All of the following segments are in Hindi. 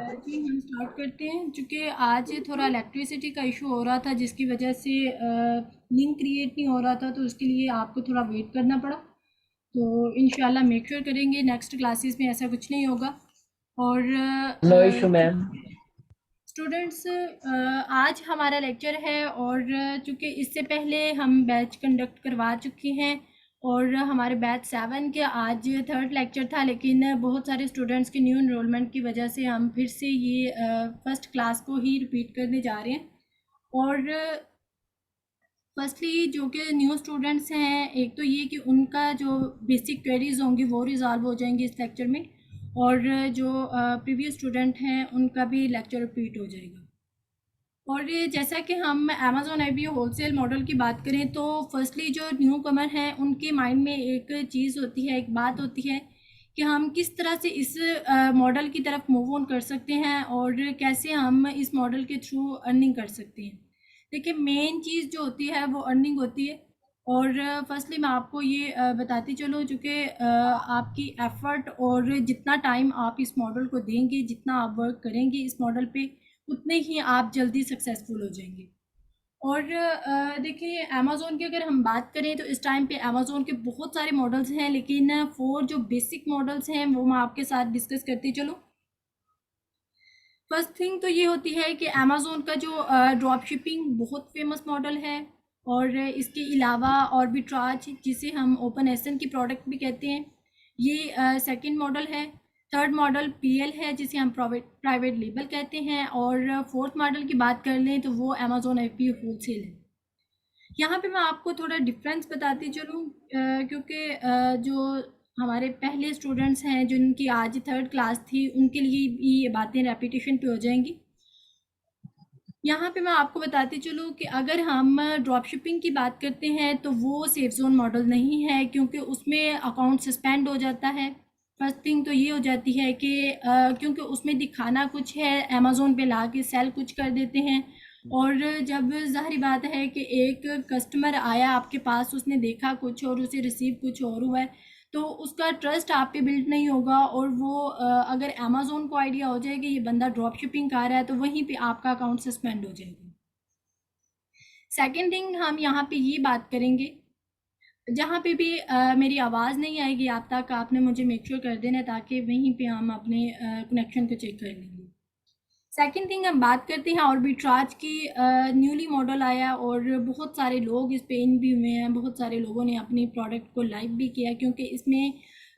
जी हम स्टार्ट करते हैं। चूँकि आज थोड़ा इलेक्ट्रिसिटी का इशू हो रहा था जिसकी वजह से लिंक क्रिएट नहीं हो रहा था, तो उसके लिए आपको थोड़ा वेट करना पड़ा। तो इंशाल्लाह मेक श्योर करेंगे नेक्स्ट क्लासेस में ऐसा कुछ नहीं होगा। और नो इशू मैम। स्टूडेंट्स, आज हमारा लेक्चर है और चूँकि इससे पहले हम बैच कंडक्ट करवा चुके हैं और हमारे बैच 7 के आज थर्ड लेक्चर था, लेकिन बहुत सारे स्टूडेंट्स के न्यू इनरोलमेंट की वजह से हम फिर से ये फर्स्ट क्लास को ही रिपीट करने जा रहे हैं। और फर्स्टली जो कि न्यू स्टूडेंट्स हैं, एक तो ये कि उनका जो बेसिक क्वेरीज होंगी वो रिजॉल्व हो जाएंगी इस लेक्चर में, और जो प्रीवियस स्टूडेंट हैं उनका भी लेक्चर रिपीट हो जाएगा। और ये जैसा कि हम अमेज़ॉन एबीओ होलसेल मॉडल की बात करें तो फर्स्टली जो न्यू कमर हैं उनके माइंड में एक चीज़ होती है, एक बात होती है कि हम किस तरह से इस मॉडल की तरफ मूव ऑन कर सकते हैं और कैसे हम इस मॉडल के थ्रू अर्निंग कर सकते हैं। देखिए, मेन चीज़ जो होती है वो अर्निंग होती है। और फर्स्टली मैं आपको ये बताती चलूँ, चूँकि आपकी एफ़र्ट और जितना टाइम आप इस मॉडल को देंगे, जितना आप वर्क करेंगे इस मॉडल पे, उतने ही आप जल्दी सक्सेसफुल हो जाएंगे। और देखिए, अमेज़ोन की अगर हम बात करें तो इस टाइम पे अमेज़ोन के बहुत सारे मॉडल्स हैं, लेकिन 4 जो बेसिक मॉडल्स हैं वो मैं आपके साथ डिस्कस करती चलूँ। फर्स्ट थिंग तो ये होती है कि अमेज़ोन का जो ड्रॉप शिपिंग बहुत फेमस मॉडल है, और इसके अलावा ऑर्बिट्राज जिसे हम ओपन एसन की प्रोडक्ट भी कहते हैं, ये सेकंड मॉडल है। थर्ड मॉडल पीएल है जिसे हम प्राइवेट लेबल कहते हैं, और फोर्थ मॉडल की बात कर लें तो वो अमेज़ोन एफपीओ होलसेल है। यहाँ पे मैं आपको थोड़ा डिफरेंस बताती चलूँ, क्योंकि जो हमारे पहले स्टूडेंट्स हैं जिनकी आज थर्ड क्लास थी उनके लिए भी ये बातें रेपिटेशन पे हो जाएंगी। यहाँ पे मैं आपको बताती चलूँ कि अगर हम ड्रॉप शिपिंग की बात करते हैं तो वो सेफ जोन मॉडल नहीं है, क्योंकि उसमें अकाउंट सस्पेंड हो जाता है। फर्स्ट थिंग तो ये हो जाती है कि क्योंकि उसमें दिखाना कुछ है, अमेज़ोन पे ला के सेल कुछ कर देते हैं। और जब ज़ाहिर बात है कि एक कस्टमर आया आपके पास, उसने देखा कुछ और उसे रिसीव कुछ और हुआ है, तो उसका ट्रस्ट आप पे बिल्ड नहीं होगा। और वो अगर अमेज़ोन को आइडिया हो जाए कि ये बंदा ड्रॉप शिपिंग कर रहा है तो वहीं पे आपका अकाउंट सस्पेंड हो जाएगा। सेकंड थिंग हम यहाँ पे ये बात करेंगे, जहाँ पे भी मेरी आवाज़ नहीं आएगी आप तक, आपने मुझे मेक श्योर कर देना ताकि वहीं पे हम अपने कनेक्शन को चेक कर लेंगे। सेकंड थिंग हम बात करते हैं आर्बिट्राज की। न्यूली मॉडल आया और बहुत सारे लोग इस पे इन भी हुए हैं, बहुत सारे लोगों ने अपनी प्रोडक्ट को लाइव भी किया, क्योंकि इसमें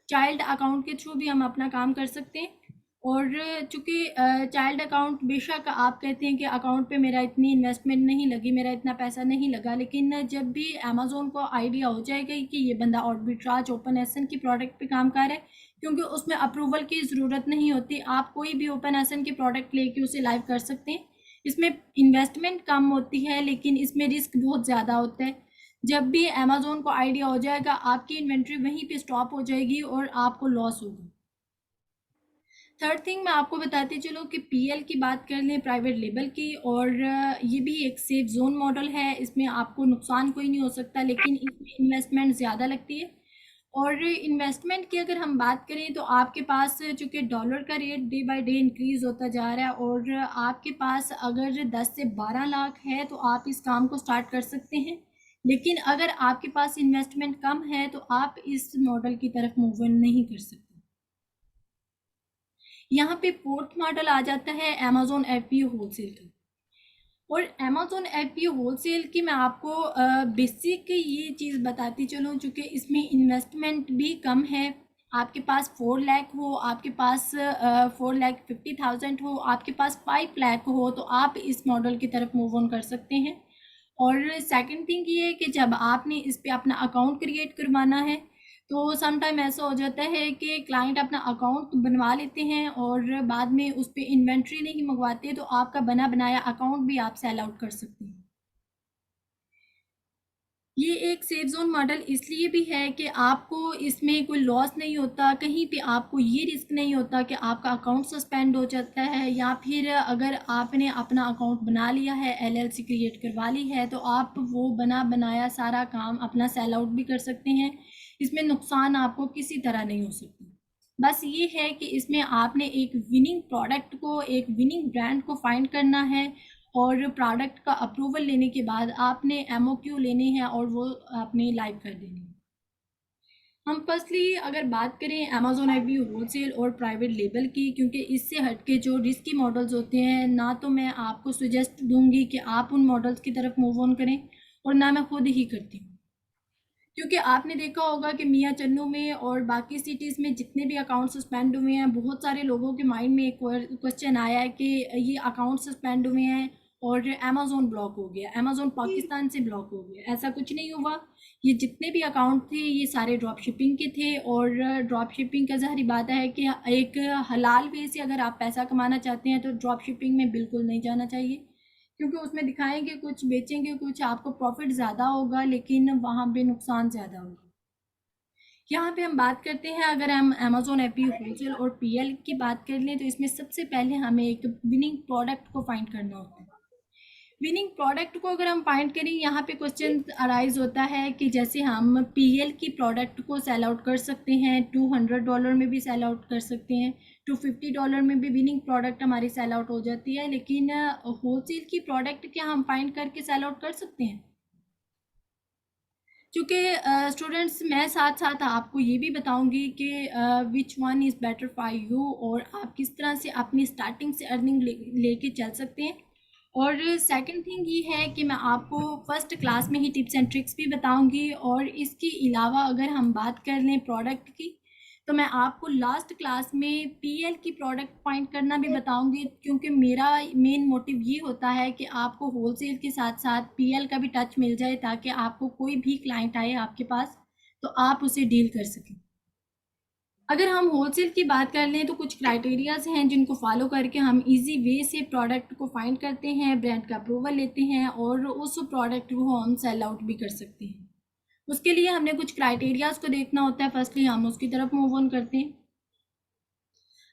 चाइल्ड अकाउंट के थ्रू भी हम अपना काम कर सकते हैं। और चूँकि चाइल्ड अकाउंट, बेशक आप कहते हैं कि अकाउंट पे मेरा इतनी इन्वेस्टमेंट नहीं लगी, मेरा इतना पैसा नहीं लगा, लेकिन जब भी अमेज़ोन को आइडिया हो जाएगा कि ये बंदा आर्बिट्राज ओपन एसन की प्रोडक्ट पे काम कर रहा है, क्योंकि उसमें अप्रूवल की ज़रूरत नहीं होती, आप कोई भी ओपन एसन की प्रोडक्ट लेके उसे लाइव कर सकते हैं। इसमें इन्वेस्टमेंट कम होती है लेकिन इसमें रिस्क बहुत ज़्यादा होता है। जब भी अमेज़ोन को आइडिया हो जाएगा आपकी इन्वेंट्री वहीं पे स्टॉप हो जाएगी और आपको लॉस होगा। थर्ड थिंग मैं आपको बताती चलूँ कि पीएल की बात कर लें, प्राइवेट लेबल की, और ये भी एक सेफ जोन मॉडल है। इसमें आपको नुकसान कोई नहीं हो सकता, लेकिन इसमें इन्वेस्टमेंट ज़्यादा लगती है। और इन्वेस्टमेंट की अगर हम बात करें तो आपके पास चूँकि डॉलर का rate day by day increase होता जा रहा है, और आपके पास अगर 10 से 12 लाख है तो आप इस काम को स्टार्ट कर सकते हैं। लेकिन अगर आपके पास इन्वेस्टमेंट कम है तो आप इस मॉडल की तरफ मूव ऑन नहीं कर सकते। यहाँ पे फोर्थ मॉडल आ जाता है अमेज़ॉन एफपीओ होलसेल का। और अमेज़ॉन एफपीओ होलसेल की मैं आपको बेसिक ये चीज़ बताती चलूँ, चूँकि इसमें इन्वेस्टमेंट भी कम है। आपके पास 4 लाख हो, आपके पास 4,50,000 हो, आपके पास 5 लाख हो, तो आप इस मॉडल की तरफ मूव ऑन कर सकते हैं। और सेकंड थिंग ये है कि जब आपने इस पे अपना अकाउंट क्रिएट करवाना है तो सम टाइम ऐसा हो जाता है कि क्लाइंट अपना अकाउंट बनवा लेते हैं और बाद में उस पे इन्वेंट्री नहीं मंगवाते, तो आपका बना बनाया अकाउंट भी आप सेल आउट कर सकते हैं। ये एक सेफ जोन मॉडल इसलिए भी है कि आपको इसमें कोई लॉस नहीं होता, कहीं पे आपको ये रिस्क नहीं होता कि आपका अकाउंट सस्पेंड हो जाता है, या फिर अगर आपने अपना अकाउंट बना लिया है, एलएलसी क्रिएट करवा ली है, तो आप वो बना बनाया सारा काम अपना सेल आउट भी कर सकते हैं। इसमें नुकसान आपको किसी तरह नहीं हो सकता। बस ये है कि इसमें आपने एक विनिंग प्रोडक्ट को, एक विनिंग ब्रांड को फाइंड करना है और प्रोडक्ट का अप्रूवल लेने के बाद आपने एमओक्यू लेने हैं और वो आपने लाइव कर देनी है। हम फर्स्टली अगर बात करें अमेजोन एफबी होलसेल और प्राइवेट लेबल की, क्योंकि इससे हटके जो रिस्की मॉडल्स होते हैं ना तो मैं आपको सजेस्ट दूंगी कि आप उन मॉडल्स की तरफ मूव ऑन करें और ना मैं खुद ही करती हूँ, क्योंकि आपने देखा होगा कि मियाँ चन्नू में और बाकी सिटीज़ में जितने भी अकाउंट सस्पेंड हुए हैं, बहुत सारे लोगों के माइंड में एक क्वेश्चन आया है कि ये अकाउंट सस्पेंड हुए हैं और अमेजोन ब्लॉक हो गया, अमेजोन पाकिस्तान से ब्लॉक हो गया। ऐसा कुछ नहीं हुआ। ये जितने भी अकाउंट थे ये सारे ड्रॉप शिपिंग के थे और ड्रॉप शिपिंग का ज़ाहिर बात है कि एक हलाल वे से अगर आप पैसा कमाना चाहते हैं तो ड्रॉप शिपिंग में बिल्कुल नहीं जाना चाहिए, क्योंकि उसमें दिखाएंगे कुछ, बेचेंगे कुछ, आपको प्रॉफिट ज़्यादा होगा लेकिन वहाँ पे नुकसान ज़्यादा होगा। यहाँ पे हम बात करते हैं, अगर हम अमेजोन एपी होलसेल और पीएल की बात कर लें तो इसमें सबसे पहले हमें एक विनिंग प्रोडक्ट को फाइंड करना होता है। विनिंग प्रोडक्ट को अगर हम फाइंड करें, यहाँ पे क्वेश्चन अराइज होता है कि जैसे हम पीएल की प्रोडक्ट को सेल आउट कर सकते हैं, $200 में भी सेल आउट कर सकते हैं, $250 में भी विनिंग प्रोडक्ट हमारी सेल आउट हो जाती है, लेकिन होलसेल की प्रोडक्ट क्या हम फाइंड करके सेल आउट कर सकते हैं? क्योंकि स्टूडेंट्स मैं साथ साथ आपको ये भी बताऊंगी कि which one is better for you और आप किस तरह से अपनी स्टार्टिंग से अर्निंग लेके चल सकते हैं। और सेकंड थिंग ये है कि मैं आपको फर्स्ट क्लास में ही टिप्स एंड ट्रिक्स भी बताऊंगी और इसके अलावा अगर हम बात कर लें प्रोडक्ट की तो मैं आपको लास्ट क्लास में पीएल की प्रोडक्ट फाइंड करना भी बताऊंगी, क्योंकि मेरा मेन मोटिव ये होता है कि आपको होलसेल के साथ साथ पीएल का भी टच मिल जाए ताकि आपको कोई भी क्लाइंट आए आपके पास तो आप उसे डील कर सकें। अगर हम होलसेल की बात कर लें तो कुछ क्राइटेरियाज हैं जिनको फॉलो करके हम इजी वे से प्रोडक्ट को फाइंड करते हैं, ब्रांड का अप्रूवल लेते हैं और उस प्रोडक्ट को हम सेल आउट भी कर सकते हैं। उसके लिए हमने कुछ क्राइटेरियाज को देखना होता है। फर्स्टली हम उसकी तरफ मूव ऑन करते हैं।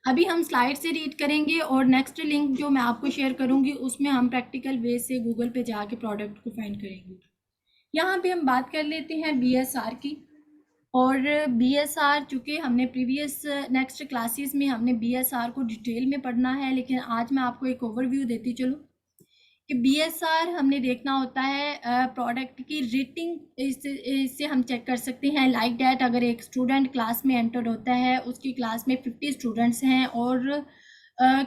अभी हम स्लाइड से रीड करेंगे और नेक्स्ट लिंक जो मैं आपको शेयर करूंगी उसमें हम प्रैक्टिकल वे से गूगल पे जाके प्रोडक्ट को फाइंड करेंगे। यहाँ पे हम बात कर लेते हैं बीएसआर की। और बीएसआर चूँकि हमने प्रीवियस नेक्स्ट क्लासेस में हमने बीएसआर को डिटेल में पढ़ना है, लेकिन आज मैं आपको एक ओवरव्यू देती चलूँ कि बीएसआर हमने देखना होता है प्रोडक्ट की रेटिंग, इससे हम चेक कर सकते हैं लाइक डैट अगर एक स्टूडेंट क्लास में एंटर होता है, उसकी क्लास में 50 स्टूडेंट्स हैं और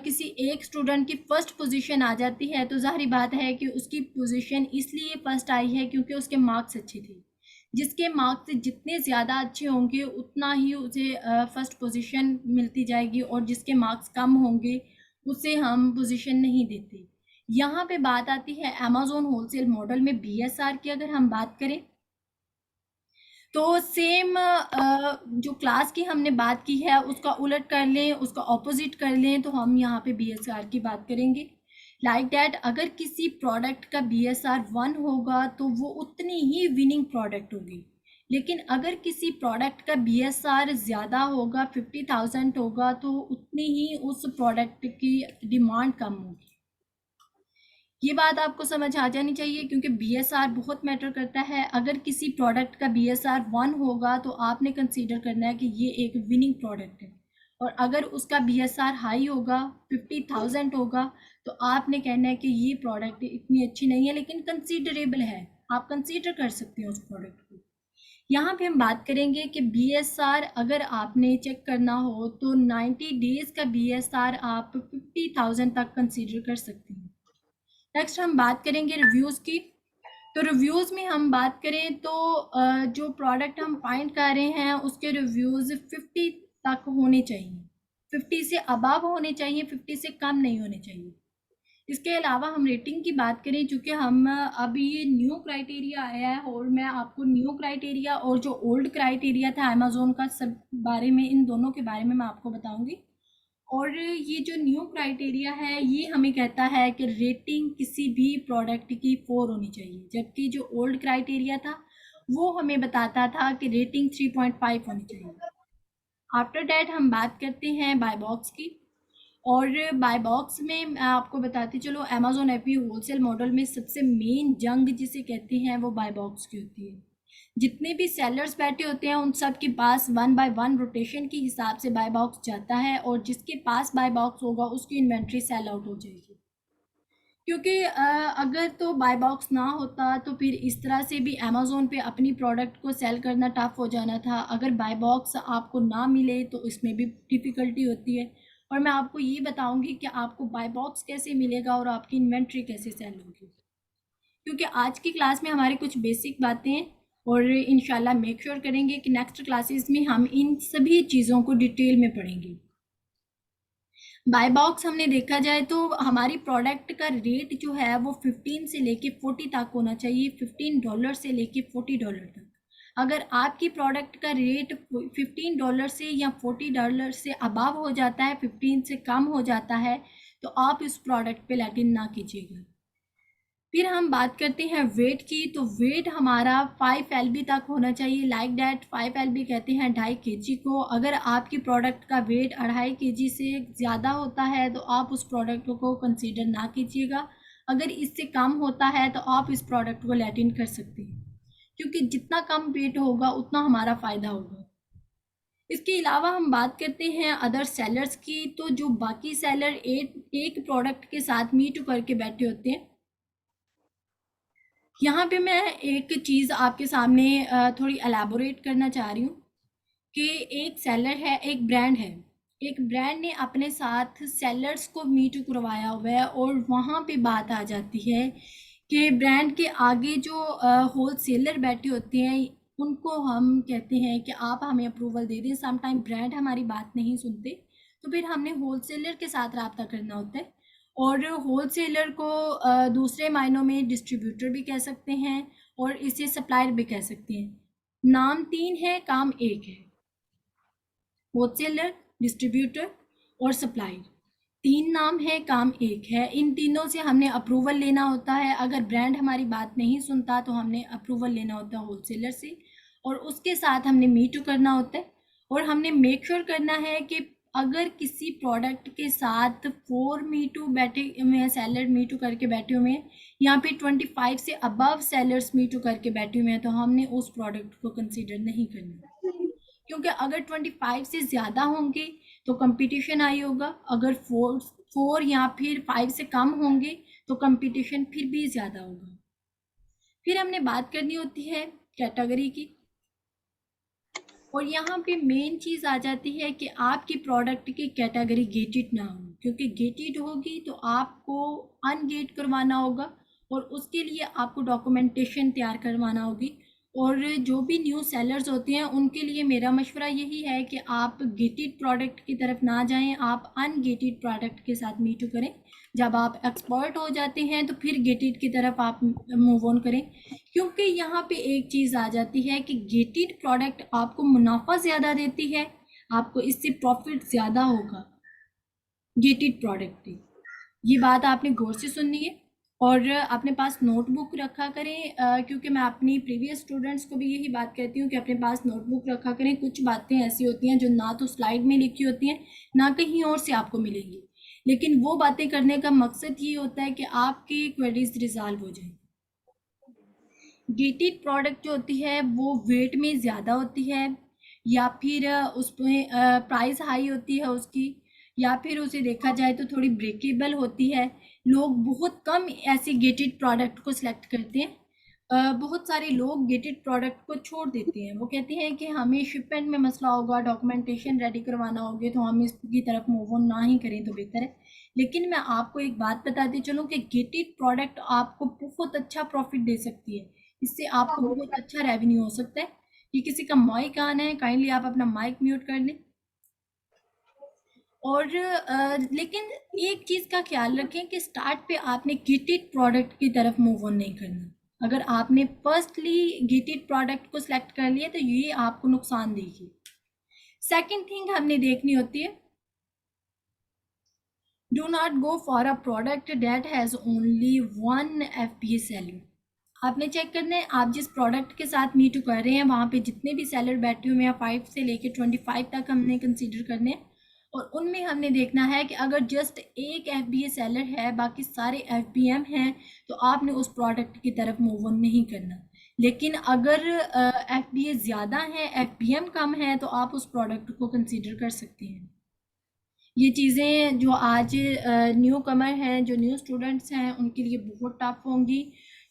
किसी एक स्टूडेंट की फर्स्ट पोजीशन आ जाती है तो जाहिर बात है कि उसकी पोजीशन इसलिए फर्स्ट आई है क्योंकि उसके मार्क्स अच्छे थे। जिसके मार्क्स जितने ज़्यादा अच्छे होंगे उतना ही उसे फर्स्ट पोजीशन मिलती जाएगी और जिसके मार्क्स कम होंगे उसे हम पोजीशन नहीं देते। यहाँ पे बात आती है अमेजोन होलसेल मॉडल में बीएसआर की अगर हम बात करें तो सेम जो क्लास की हमने बात की है उसका उलट कर लें, उसका ऑपोजिट कर लें तो हम यहाँ पे बीएसआर की बात करेंगे। लाइक डैट अगर किसी प्रोडक्ट का बीएसआर 1 होगा तो वो उतनी ही विनिंग प्रोडक्ट होगी, लेकिन अगर किसी प्रोडक्ट का बीएसआर ज़्यादा होगा, 50,000 होगा, तो उतनी ही उस प्रोडक्ट की डिमांड कम होगी। ये बात आपको समझ आ जानी चाहिए क्योंकि बीएसआर बहुत मैटर करता है। अगर किसी प्रोडक्ट का बीएसआर 1 होगा तो आपने कंसीडर करना है कि ये एक विनिंग प्रोडक्ट है, और अगर उसका बीएसआर हाई होगा, 50,000 होगा, तो आपने कहना है कि ये प्रोडक्ट इतनी अच्छी नहीं है लेकिन कंसीडरेबल है, आप कंसीडर कर सकते हैं उस प्रोडक्ट को। यहाँ पे हम बात करेंगे कि बीएसआर अगर आपने चेक करना हो तो 90 डेज़ का बीएसआर आप 50,000 तक कंसीडर कर सकते हैं। नेक्स्ट हम बात करेंगे रिव्यूज़ की। तो रिव्यूज़ में हम बात करें तो जो प्रोडक्ट हम फाइंड कर रहे हैं उसके रिव्यूज़ 50 तक होने चाहिए, 50 से अबव होने चाहिए, 50 से कम नहीं होने चाहिए। इसके अलावा हम रेटिंग की बात करें, चूँकि हम अभी ये न्यू क्राइटेरिया आया है और मैं आपको न्यू क्राइटेरिया और जो ओल्ड क्राइटेरिया था अमेज़ोन का सब बारे में, इन दोनों के बारे में मैं आपको बताऊँगी। और ये जो न्यू क्राइटेरिया है ये हमें कहता है कि रेटिंग किसी भी प्रोडक्ट की 4 होनी चाहिए, जबकि जो ओल्ड क्राइटेरिया था वो हमें बताता था कि रेटिंग 3.5 होनी चाहिए। आफ्टर डैट हम बात करते हैं बाय बॉक्स की। और बाय बॉक्स में मैं आपको बताती चलो अमेजोन एपी होलसेल मॉडल में सबसे मेन जंग जिसे कहते हैं वो बाय बॉक्स की होती है। जितने भी सेलर्स बैठे होते हैं उन सब के पास 1 बाय 1 रोटेशन के हिसाब से बाय बॉक्स जाता है, और जिसके पास बाय बॉक्स होगा उसकी इन्वेंट्री सेल आउट हो जाएगी। क्योंकि अगर तो बाय बॉक्स ना होता तो फिर इस तरह से भी अमेज़ोन पे अपनी प्रोडक्ट को सेल करना टफ हो जाना था। अगर बाय बॉक्स आपको ना मिले तो इसमें भी डिफ़िकल्टी होती है, और मैं आपको ये बताऊंगी कि आपको बाय बॉक्स कैसे मिलेगा और आपकी इन्वेंट्री कैसे सेल होगी। क्योंकि आज की क्लास में हमारी कुछ बेसिक बातें हैं, और इंशाल्लाह मेक श्योर करेंगे कि नेक्स्ट क्लासेस में हम इन सभी चीज़ों को डिटेल में पढ़ेंगे। बाय बॉक्स हमने देखा जाए तो हमारी प्रोडक्ट का रेट जो है वो 15 से लेके 40 तक होना चाहिए, $15 से लेके $40 तक। अगर आपकी प्रोडक्ट का रेट $15 से या $40 से अबव हो जाता है, 15 से कम हो जाता है, तो आप इस प्रोडक्ट पे लैटिन ना कीजिएगा। फिर हम बात करते हैं वेट की, तो वेट हमारा 5 LB तक होना चाहिए। लाइक डैट 5 LB कहते हैं 2.5 kg को। अगर आपकी प्रोडक्ट का वेट 2.5 kg से ज़्यादा होता है तो आप उस प्रोडक्ट को कंसीडर ना कीजिएगा। अगर इससे कम होता है तो आप इस प्रोडक्ट को लैटिन कर सकते हैं, क्योंकि जितना कम वेट होगा उतना हमारा फ़ायदा होगा। इसके अलावा हम बात करते हैं अदर सेलर्स की, तो जो बाकी सेलर एक प्रोडक्ट के साथ मीट करके बैठे होते हैं, यहाँ पे मैं एक चीज़ आपके सामने थोड़ी एलैबोरेट करना चाह रही हूँ कि एक सेलर है, एक ब्रांड है। एक ब्रांड ने अपने साथ सेलर्स को मीट करवाया हुआ है, और वहाँ पे बात आ जाती है कि ब्रांड के आगे जो होल सेलर बैठे होते हैं उनको हम कहते हैं कि आप हमें अप्रूवल दे दें। समटाइम ब्रांड हमारी बात नहीं सुनते, तो फिर हमने होल सेलर के साथ रब्ता करना होता है, और होल सेलर को दूसरे मायनों में डिस्ट्रीब्यूटर भी कह सकते हैं, और इसे सप्लायर भी कह सकते हैं। नाम 3 है, काम 1 है। होलसेलर, डिस्ट्रीब्यूटर और सप्लायर, 3 नाम है, काम 1 है। इन तीनों से हमने अप्रूवल लेना होता है। अगर ब्रांड हमारी बात नहीं सुनता तो हमने अप्रूवल लेना होता है होलसेलर से, और उसके साथ हमने मीटू करना होता है, और हमने मेक श्योर करना है कि अगर किसी प्रोडक्ट के साथ 4 मीटू बैठे हुए हैं, सेलर मीटू करके बैठे हुए हैं, यहाँ पे 25 से अबव सेलर्स मीटू करके बैठे हुए हैं, तो हमने उस प्रोडक्ट को कंसीडर नहीं करना। क्योंकि अगर 25 से ज़्यादा होंगे तो कंपटीशन आई होगा, अगर 4 या फिर 5 से कम होंगे तो कंपटीशन फिर भी ज़्यादा होगा। फिर हमने बात करनी होती है कैटेगरी की, और यहाँ पे मेन चीज़ आ जाती है कि आपकी प्रोडक्ट की कैटेगरी गेटेड ना हो, क्योंकि गेटेड होगी तो आपको अनगेट करवाना होगा, और उसके लिए आपको डॉक्यूमेंटेशन तैयार करवाना होगी। और जो भी न्यू सेलर्स होते हैं उनके लिए मेरा मशवरा यही है कि आप गेटेड प्रोडक्ट की तरफ ना जाएं, आप अनगेटेड प्रोडक्ट के साथ मीट करें। जब आप एक्सपर्ट हो जाते हैं तो फिर गेटेड की तरफ आप मूव ऑन करें, क्योंकि यहाँ पे एक चीज़ आ जाती है कि गेटेड प्रोडक्ट आपको मुनाफा ज़्यादा देती है, आपको इससे प्रॉफिट ज़्यादा होगा गेटेड प्रोडक्ट की। ये बात आपने गौर से सुननी है, और अपने पास नोटबुक रखा करें, क्योंकि मैं अपनी प्रीवियस स्टूडेंट्स को भी यही बात कहती हूँ कि अपने पास नोटबुक रखा करें। कुछ बातें ऐसी होती हैं जो ना तो स्लाइड में लिखी होती हैं, ना कहीं और से आपको मिलेंगी, लेकिन वो बातें करने का मकसद ये होता है कि आपकी क्वेरीज रिजॉल्व हो जाए। गेटेड प्रोडक्ट जो होती है वो वेट में ज़्यादा होती है, या फिर उसमें प्राइस हाई होती है उसकी, या फिर उसे देखा जाए तो थोड़ी ब्रेकेबल होती है। लोग बहुत कम ऐसे गेटेड प्रोडक्ट को सिलेक्ट करते हैं। बहुत सारे लोग गेटेड प्रोडक्ट को छोड़ देते हैं, वो कहते हैं कि हमें शिपमेंट में मसला होगा, डॉक्यूमेंटेशन रेडी करवाना होगा, तो हम इसकी तरफ मूव ऑन ना ही करें तो बेहतर है। लेकिन मैं आपको एक बात बताती चलूँ कि गेटेड प्रोडक्ट आपको बहुत अच्छा प्रॉफिट दे सकती है, इससे आपको बहुत अच्छा रेवेन्यू हो सकता है। ये किसी का माइक ऑन है, काइंडली आप अपना माइक म्यूट कर लें। और लेकिन एक चीज़ का ख्याल रखें कि स्टार्ट पे आपने गेटेड प्रोडक्ट की तरफ मूव ऑन नहीं करना। अगर आपने फर्स्टली गेटेड प्रोडक्ट को सिलेक्ट कर लिया तो ये आपको नुकसान देगी। सेकंड थिंग हमने देखनी होती है, do not go for a product that has only 1 FBA seller. आपने चेक करना है आप जिस प्रोडक्ट के साथ मीट कर रहे हैं वहाँ पे जितने भी सेलर बैठे हुए हैं 5 से लेके 25 तक हमने कंसीडर करने हैं, और उनमें हमने देखना है कि अगर जस्ट एक FBA सेलर है, बाकी सारे FBM हैं, तो आपने उस प्रोडक्ट की तरफ मूव ऑन नहीं करना। लेकिन अगर एफडीए ज़्यादा है, एफपीएम कम है, तो आप उस प्रोडक्ट को कंसीडर कर सकते हैं। ये चीज़ें जो आज न्यू कमर हैं, जो न्यू स्टूडेंट्स हैं, उनके लिए बहुत टफ होंगी,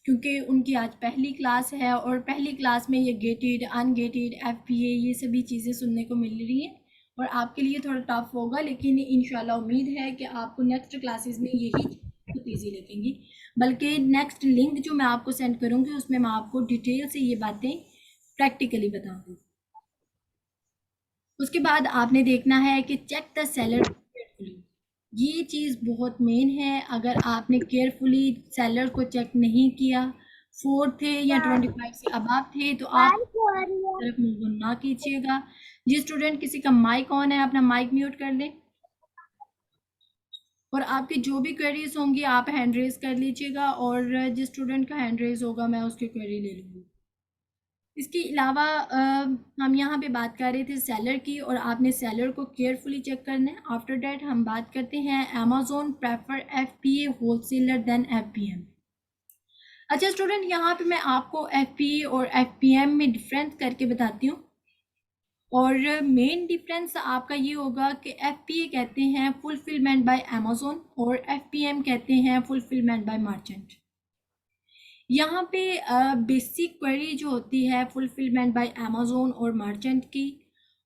क्योंकि उनकी आज पहली क्लास है और पहली क्लास में ये गेटेड, अनगेटेड, एफपीए, ये सभी चीज़ें सुनने को मिल रही हैं और आपके लिए थोड़ा टफ होगा। लेकिन इंशाल्लाह उम्मीद है कि आपको नेक्स्ट क्लासेस में यही बहुत ईजी लगेंगी। बल्कि नेक्स्ट लिंक जो मैं आपको सेंड करूँगी उसमें मैं आपको डिटेल से ये बातें प्रैक्टिकली बताऊँगी। उसके बाद आपने देखना है कि चेक द सेलर केयरफुली। ये चीज़ बहुत मेन है। अगर आपने केयरफुली सेलर को चेक नहीं किया, 4 थे या 25 से अबव थे, तो आप तरफ मूव ना कीजिएगा। जिस स्टूडेंट किसी का माइक ऑन है, अपना माइक म्यूट कर लें और आपकी जो भी क्वेरीज होंगी आप हैंड रेज कर लीजिएगा और जिस स्टूडेंट का हैंड रेज होगा मैं उसकी क्वेरी ले लूँगी। इसके अलावा हम यहाँ पे बात कर रहे थे सेलर की और आपने सेलर को केयरफुली चेक करना है। आफ्टर डैट हम बात करते हैं Amazon prefer FPA wholesaler than FPM. अच्छा स्टूडेंट, यहाँ पे मैं आपको एफपीए और एफपीएम में डिफरेंस करके बताती हूँ। और मेन डिफरेंस आपका ये होगा कि एफपीए कहते हैं फुलफिलमेंट बाय अमेज़न और एफपीएम कहते हैं फुलफिलमेंट बाय मर्चेंट। यहाँ पे बेसिक क्वेरी जो होती है फुलफिलमेंट बाय अमेज़न और मर्चेंट की,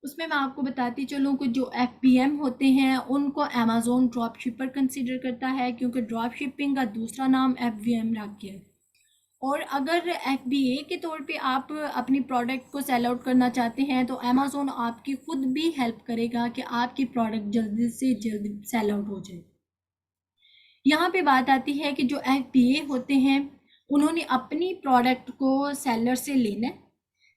उसमें मैं आपको बताती चलूँ कि जो एफपीएम होते हैं उनको अमेज़न ड्रॉप शिपर कंसिडर करता है, क्योंकि ड्रॉप शिपिंग का दूसरा नाम एफवीएम रख गया है। और अगर एफबीए के तौर पे आप अपनी प्रोडक्ट को सेल आउट करना चाहते हैं तो अमेज़न आपकी खुद भी हेल्प करेगा कि आपकी प्रोडक्ट जल्दी से जल्दी सेल आउट हो जाए। यहाँ पे बात आती है कि जो एफबीए होते हैं उन्होंने अपनी प्रोडक्ट को सेलर से लेना है।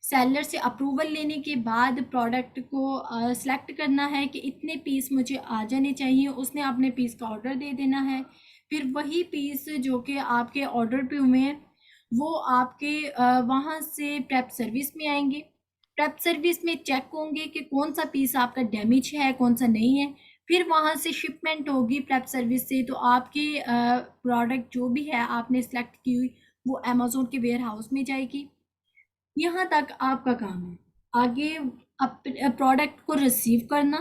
सेलर से अप्रूवल लेने के बाद प्रोडक्ट को सिलेक्ट करना है कि इतने पीस मुझे आ जाने चाहिए। उसने अपने पीस का ऑर्डर दे देना है। फिर वही पीस जो कि आपके ऑर्डर पे हुए हैं वो आपके वहाँ से प्रेप सर्विस में आएंगे। प्रेप सर्विस में चेक होंगे कि कौन सा पीस आपका डैमेज है, कौन सा नहीं है। फिर वहाँ से शिपमेंट होगी प्रेप सर्विस से, तो आपकी प्रोडक्ट जो भी है आपने सेलेक्ट की हुई वो अमेज़न के वेयर हाउस में जाएगी। यहाँ तक आपका काम है। आगे प्रोडक्ट को रिसीव करना,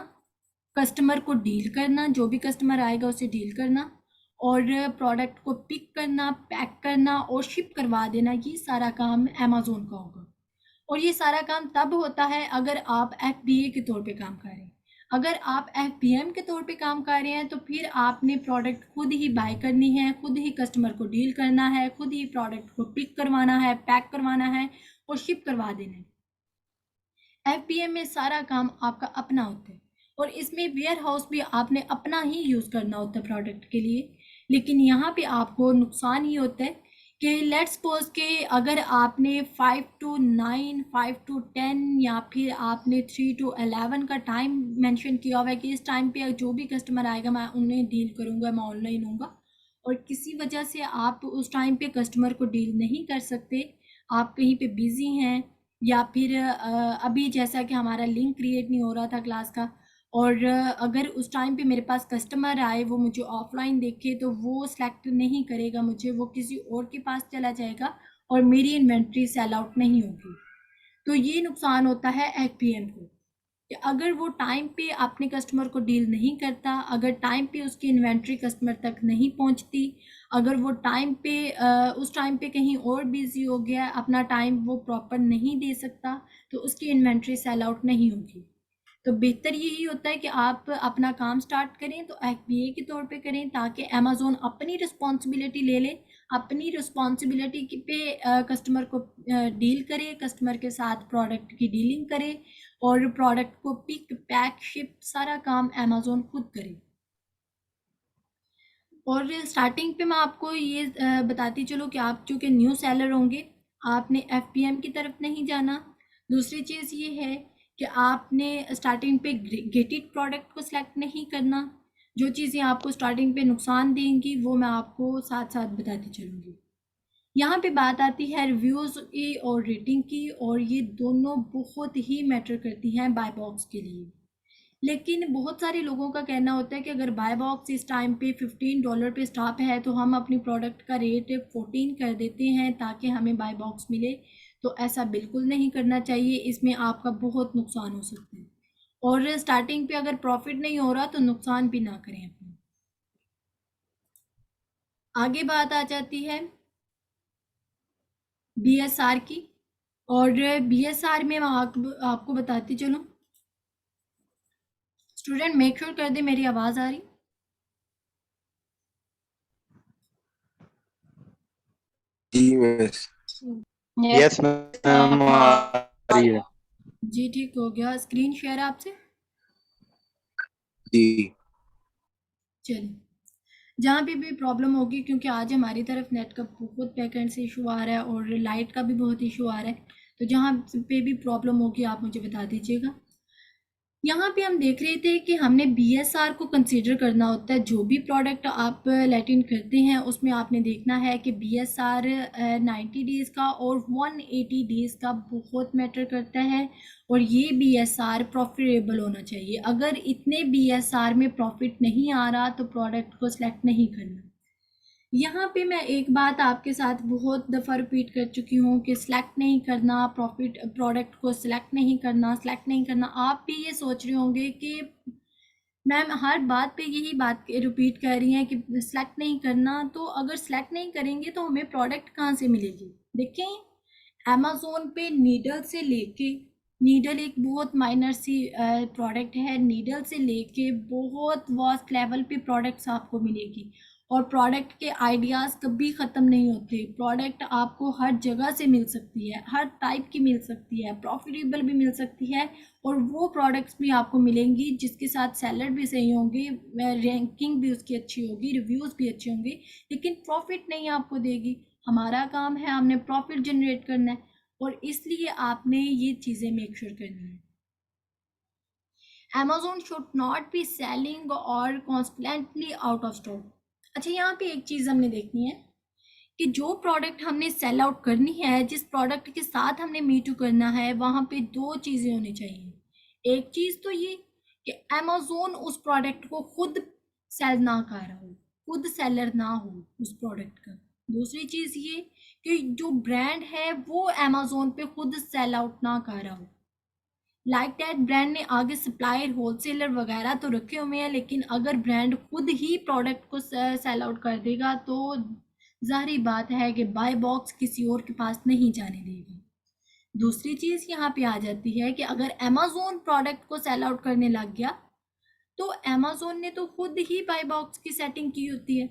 कस्टमर को डील करना, जो भी कस्टमर आएगा उसे डील करना और प्रोडक्ट को पिक करना, पैक करना और शिप करवा देना, ये सारा काम अमेज़न का होगा। और ये सारा काम तब होता है अगर आप एफबीए के तौर पे काम कर रहे हैं। अगर आप एफबीएम के तौर पे काम कर रहे हैं तो फिर आपने प्रोडक्ट खुद ही बाय करनी है, खुद ही कस्टमर को डील करना है, खुद ही प्रोडक्ट को पिक करवाना है, पैक करवाना है और शिप करवा देना है। एफबीएम में सारा काम आपका अपना होता है और इसमें वेयर हाउस भी आपने अपना ही यूज़ करना होता है प्रोडक्ट के लिए। लेकिन यहाँ पे आपको नुकसान ये होता है कि लेट्स सपोज के अगर आपने 5 to 9, 5 to 10 या फिर आपने 3 to 11 का टाइम मेंशन किया हुआ है कि इस टाइम पे जो भी कस्टमर आएगा मैं उन्हें डील करूँगा, मैं ऑनलाइन हूँगा, और किसी वजह से आप उस टाइम पे कस्टमर को डील नहीं कर सकते, आप कहीं पे बिज़ी हैं या फिर अभी जैसा कि हमारा लिंक क्रिएट नहीं हो रहा था क्लास का, और अगर उस टाइम पे मेरे पास कस्टमर आए, वो मुझे ऑफलाइन देखे तो वो सेलेक्ट नहीं करेगा मुझे, वो किसी और के पास चला जाएगा और मेरी इन्वेंट्री सेल आउट नहीं होगी। तो ये नुकसान होता है एफपीएम को कि अगर वो टाइम पे अपने कस्टमर को डील नहीं करता, अगर टाइम पे उसकी इन्वेंट्री कस्टमर तक नहीं पहुंचती, अगर वो टाइम पे उस टाइम पे कहीं और बिजी हो गया, अपना टाइम वो प्रॉपर नहीं दे सकता, तो उसकी इन्वेंट्री सेल आउट नहीं होगी। तो बेहतर यही होता है कि आप अपना काम स्टार्ट करें तो एफबीए के तौर पे करें ताकि अमेज़न अपनी रिस्पॉन्सिबिलिटी ले ले, अपनी रिस्पॉन्सिबिलिटी पे कस्टमर को डील करे, कस्टमर के साथ प्रोडक्ट की डीलिंग करे और प्रोडक्ट को पिक पैक शिप सारा काम अमेज़न खुद करे। और स्टार्टिंग पे मैं आपको ये बताती चलो कि आप चूँकि न्यू सेलर होंगे, आपने एफपीएम की तरफ नहीं जाना। दूसरी चीज़ ये है कि आपने स्टार्टिंग पे गेटेड प्रोडक्ट को सिलेक्ट नहीं करना। जो चीज़ें आपको स्टार्टिंग पे नुकसान देंगी वो मैं आपको साथ साथ बताती चलूँगी। यहाँ पे बात आती है रिव्यूज़ की और रेटिंग की, और ये दोनों बहुत ही मैटर करती हैं बाय बॉक्स के लिए। लेकिन बहुत सारे लोगों का कहना होता है कि अगर बाय बॉक्स इस टाइम पे $15 पे स्टॉप है तो हम अपनी प्रोडक्ट का रेट 14 कर देते हैं ताकि हमें बाय बॉक्स मिले। तो ऐसा बिल्कुल नहीं करना चाहिए, इसमें आपका बहुत नुकसान हो सकता है। और स्टार्टिंग पे अगर प्रॉफिट नहीं हो रहा तो नुकसान भी ना करें अपना। आगे बात आ जाती है बीएसआर की, और बीएसआर में मैं आपको बताती चलूँ। स्टूडेंट मेक श्योर कर दे मेरी आवाज़ आ रही। जी मिस। यस यस मैम, आ रही है। जी ठीक हो गया। स्क्रीन शेयर है आपसे? जी चलिए, जहाँ भी प्रॉब्लम होगी, क्योंकि आज हमारी तरफ नेट का बहुत बैकएंड से इशू आ रहा है और लाइट का भी बहुत इशू आ रहा है, तो जहाँ पे भी प्रॉब्लम होगी आप मुझे बता दीजिएगा। यहाँ पे हम देख रहे थे कि हमने बीएसआर को कंसीडर करना होता है। जो भी प्रोडक्ट आप लेट इन करते हैं उसमें आपने देखना है कि बीएसआर 90 डेज़ का और 180 डेज़ का बहुत मैटर करता है, और ये बीएसआर प्रॉफिटेबल होना चाहिए। अगर इतने बीएसआर में प्रॉफिट नहीं आ रहा तो प्रोडक्ट को सिलेक्ट नहीं करना। यहाँ पे मैं एक बात आपके साथ बहुत दफ़ा रिपीट कर चुकी हूँ कि सिलेक्ट नहीं करना, प्रॉफिट प्रोडक्ट को सिलेक्ट नहीं करना, सिलेक्ट नहीं करना। आप भी ये सोच रहे होंगे कि मैम हर बात पे यही बात रिपीट कर रही हैं कि सिलेक्ट नहीं करना, तो अगर सिलेक्ट नहीं करेंगे तो हमें प्रोडक्ट कहाँ से मिलेगी? देखें, अमेज़ोन पे नीडल से लेके, नीडल एक बहुत माइनर सी प्रोडक्ट है, नीडल से लेके बहुत वास्ट लेवल पे प्रोडक्ट्स आपको मिलेगी। और प्रोडक्ट के आइडियाज़ कभी ख़त्म नहीं होते। प्रोडक्ट आपको हर जगह से मिल सकती है, हर टाइप की मिल सकती है, प्रॉफिटेबल भी मिल सकती है, और वो प्रोडक्ट्स भी आपको मिलेंगी जिसके साथ सेलर भी सही होंगे, रैंकिंग भी उसकी अच्छी होगी, रिव्यूज़ भी अच्छे होंगे, लेकिन प्रॉफिट नहीं आपको देगी। हमारा काम है, हमने प्रॉफिट जनरेट करना है, और इसलिए आपने ये चीज़ें मेक श्योर करनी है। Amazon should not be selling or constantly out of stock। अच्छा, यहाँ पे एक चीज़ हमने देखनी है कि जो प्रोडक्ट हमने सेल आउट करनी है, जिस प्रोडक्ट के साथ हमने मी टू करना है, वहाँ पे दो चीज़ें होनी चाहिए। एक चीज़ तो ये कि अमेज़ोन उस प्रोडक्ट को खुद सेल ना कर रहा हो, खुद सेलर ना हो उस प्रोडक्ट का। दूसरी चीज़ ये कि जो ब्रांड है वो अमेज़ोन पे खुद सेल आउट ना कर रहा हो। लाइक दैट ब्रांड ने आगे सप्लायर, होलसेलर वगैरह तो रखे हुए हैं, लेकिन अगर ब्रांड खुद ही प्रोडक्ट को सेल आउट कर देगा तो ज़ाहिर बात है कि बाय बॉक्स किसी और के पास नहीं जाने देगा। दूसरी चीज़ यहाँ पे आ जाती है कि अगर अमेज़ोन प्रोडक्ट को सेल आउट करने लग गया तो अमेज़ोन ने तो खुद ही बाय बॉक्स की सेटिंग की होती है,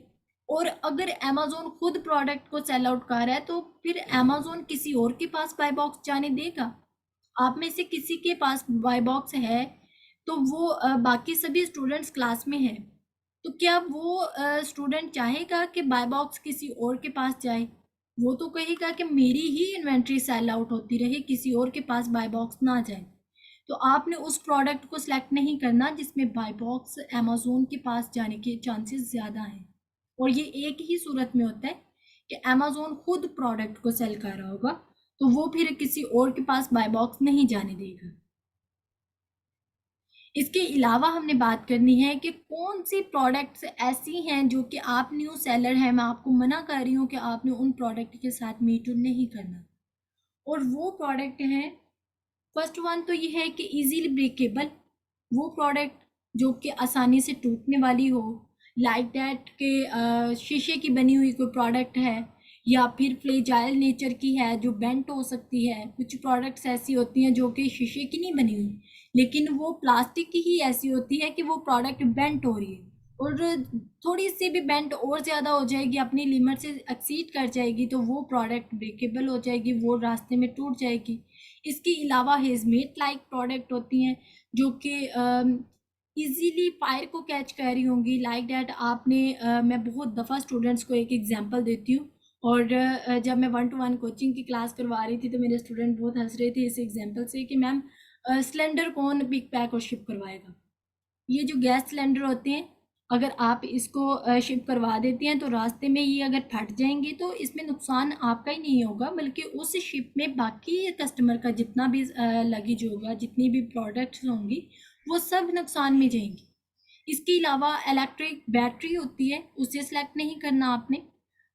और अगर अमेज़ोन खुद प्रोडक्ट को सेल आउट कर रहा है तो फिर अमेज़ोन किसी और के पास बाय बॉक्स जाने देगा? आप में से किसी के पास बाय बॉक्स है तो वो बाकी सभी स्टूडेंट्स क्लास में हैं, तो क्या वो स्टूडेंट चाहेगा कि बाय बॉक्स किसी और के पास जाए? वो तो कहेगा कि मेरी ही इन्वेंट्री सेल आउट होती रहे, किसी और के पास बाय बॉक्स ना जाए। तो आपने उस प्रोडक्ट को सिलेक्ट नहीं करना जिसमें बाय बॉक्स अमेज़ोन के पास जाने के चांसेस ज़्यादा हैं, और ये एक ही सूरत में होता है कि अमेज़ोन खुद प्रोडक्ट को सेल कर रहा होगा, तो वो फिर किसी और के पास बाय बॉक्स नहीं जाने देगा। इसके अलावा हमने बात करनी है कि कौन सी प्रोडक्ट्स ऐसी हैं जो कि आप न्यू सेलर हैं, मैं आपको मना कर रही हूँ कि आपने उन प्रोडक्ट के साथ मी टू नहीं करना। और वो प्रोडक्ट हैं, फर्स्ट वन तो ये है कि इजीली ब्रेकेबल, वो प्रोडक्ट जो कि आसानी से टूटने वाली हो, लाइक दैट के शीशे की बनी हुई कोई प्रोडक्ट है, या फिर फ्लेजाइल नेचर की है जो बेंट हो सकती है। कुछ प्रोडक्ट्स ऐसी होती हैं जो कि शीशे की नहीं बनी हुई, लेकिन वो प्लास्टिक की ही ऐसी होती है कि वो प्रोडक्ट बेंट हो रही है, और थोड़ी सी भी बेंट और ज़्यादा हो जाएगी, अपनी लिमिट से एक्सीड कर जाएगी, तो वो प्रोडक्ट ब्रेकेबल हो जाएगी, वो रास्ते में टूट जाएगी। इसके अलावा हेजमेट लाइक प्रोडक्ट होती हैं जो कि इजीली फायर को कैच कर रही होंगी, लाइक डैट आपने मैं बहुत दफ़ा स्टूडेंट्स को एक एग्जांपल देती हूँ, और जब मैं 1-to-1 कोचिंग की क्लास करवा रही थी तो मेरे स्टूडेंट बहुत हंस रहे थे इस एग्जांपल से कि मैम सिलेंडर कौन पिक पैक और शिप करवाएगा? ये जो गैस सिलेंडर होते हैं, अगर आप इसको शिप करवा देते हैं तो रास्ते में ये अगर फट जाएंगे तो इसमें नुकसान आपका ही नहीं होगा, बल्कि उस शिप में बाकी कस्टमर का जितना भी लगेज होगा, जितनी भी प्रोडक्ट्स होंगी, वो सब नुकसान में जाएंगी। इसके अलावा इलेक्ट्रिक बैटरी होती है, उसे सेलेक्ट नहीं करना आपने।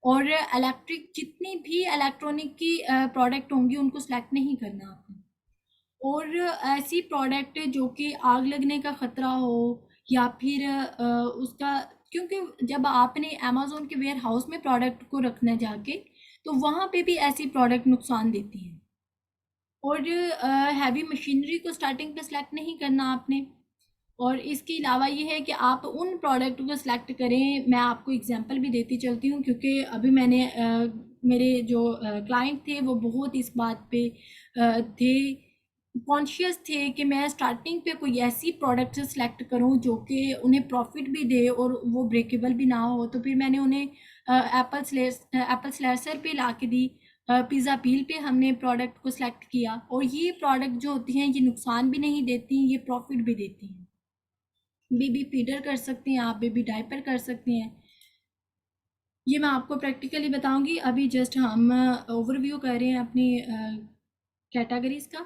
और इलेक्ट्रिक जितनी भी इलेक्ट्रॉनिक की प्रोडक्ट होंगी उनको सेलेक्ट नहीं करना आपने। और ऐसी प्रोडक्ट जो कि आग लगने का ख़तरा हो या फिर उसका, क्योंकि जब आपने अमेज़न के वेयर हाउस में प्रोडक्ट को रखना जाके, तो वहाँ पे भी ऐसी प्रोडक्ट नुकसान देती हैं। और हैवी मशीनरी को स्टार्टिंग पे सेलेक्ट नहीं करना आपने। और इसके अलावा ये है कि आप उन प्रोडक्ट को सिलेक्ट करें। मैं आपको एग्जांपल भी देती चलती हूँ, क्योंकि अभी मैंने मेरे जो क्लाइंट थे वो बहुत इस बात पे थे, कॉन्शियस थे कि मैं स्टार्टिंग पे कोई ऐसी प्रोडक्ट सिलेक्ट करूँ जो कि उन्हें प्रॉफिट भी दे और वो ब्रेकेबल भी ना हो। तो फिर मैंने उन्हें एप्पल स्लैशर पे ला के दी, पिज़्ज़ा पील पे हमने प्रोडक्ट को सिलेक्ट किया। और ये प्रोडक्ट जो होती हैं ये नुकसान भी नहीं देती, ये प्रॉफिट भी देती हैं। बेबी फीडर कर सकते हैं आप, बेबी डायपर कर सकते हैं। ये मैं आपको प्रैक्टिकली बताऊंगी। अभी जस्ट हम ओवरव्यू कर रहे हैं अपनी कैटेगरीज का।